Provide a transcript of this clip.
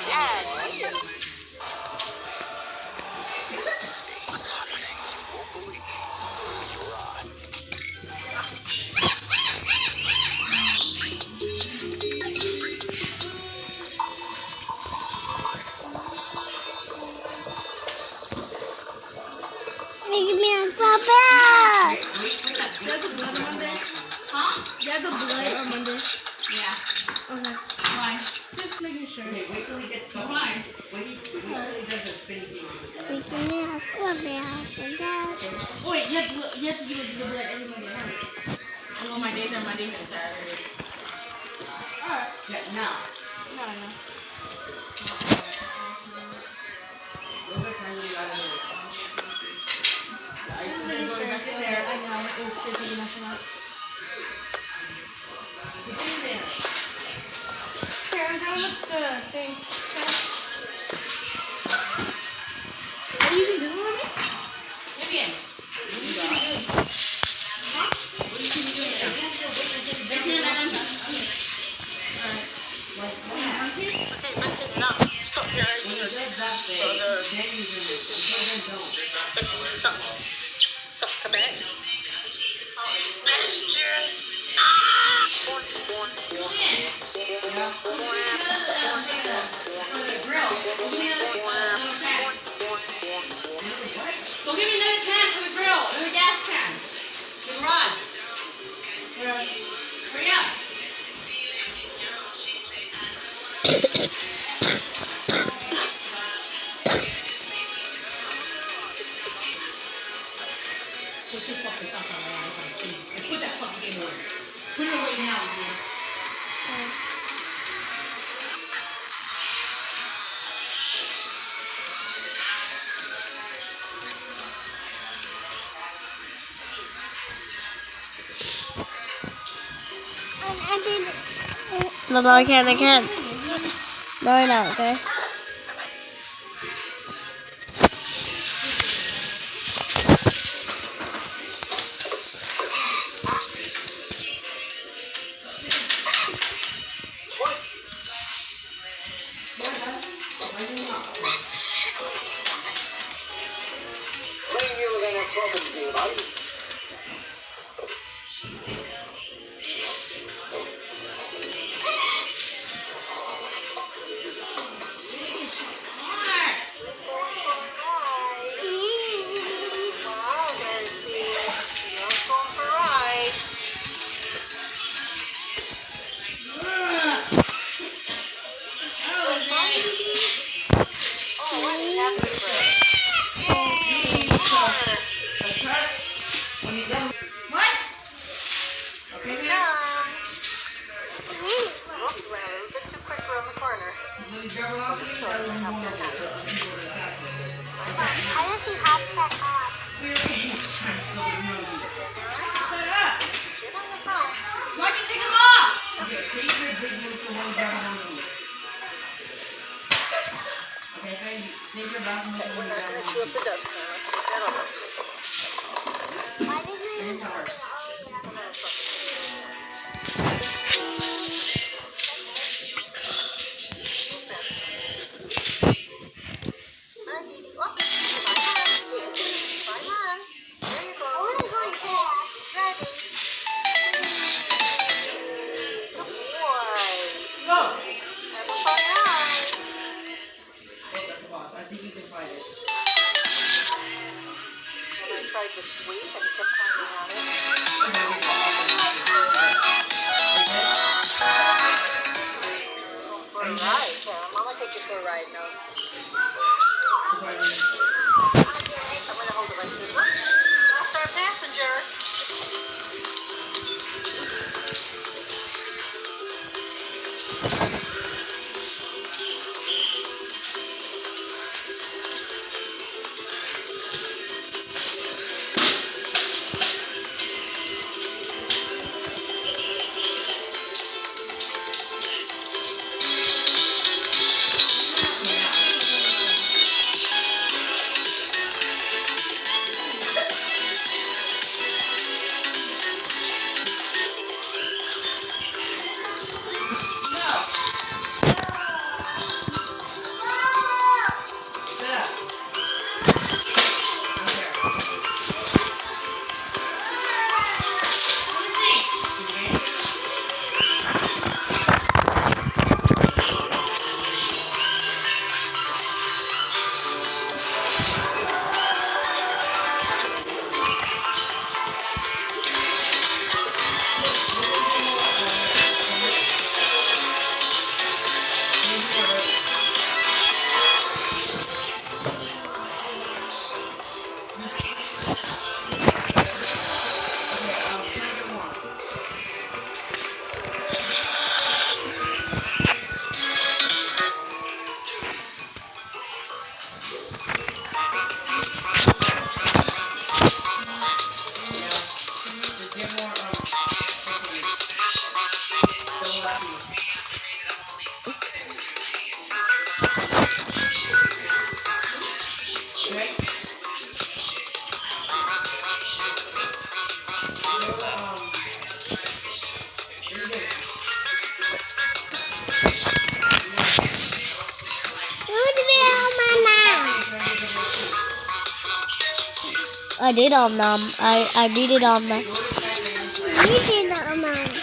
Give me a puppet. You have the blood on Monday? Huh? You have the blood on Monday? Yeah. Okay. Why? Just making sure. Okay, wait till he gets done. Why? Wait till he does the spinning thing. Give me a puppet. Oh wait, you have to give the blood every Monday, huh? Well, my days are Mondays and Saturdays. Alright. Yeah, now. No, I know. Those are times when you gotta do it. Just making sure. I know. It was physically messing up. Put it in there. Here, I'm done with the thing. Are you using this one already? Vivian. What are you doing now? They're doing that on me. Alright. When he does that thing, then you do it. Until then, don't. Go give me another can for the grill, another gas can. The garage. Hurry up. Put that fucking game away. Put it away now, dude. No, I can't. No, you're not, okay? Why'd you take them off? Okay, save your big one for one grab one of these. Okay, thank you. Save your back one for one grab one of these. And towers. Go. Oh, that's the boss. I think you can find it. I tried the sweet and kept finding on it. For a ride. Yeah, Mama take you for a ride now. I'm gonna hold the right foot. Master passenger. I did om nom. I beat it om nom. You did not know.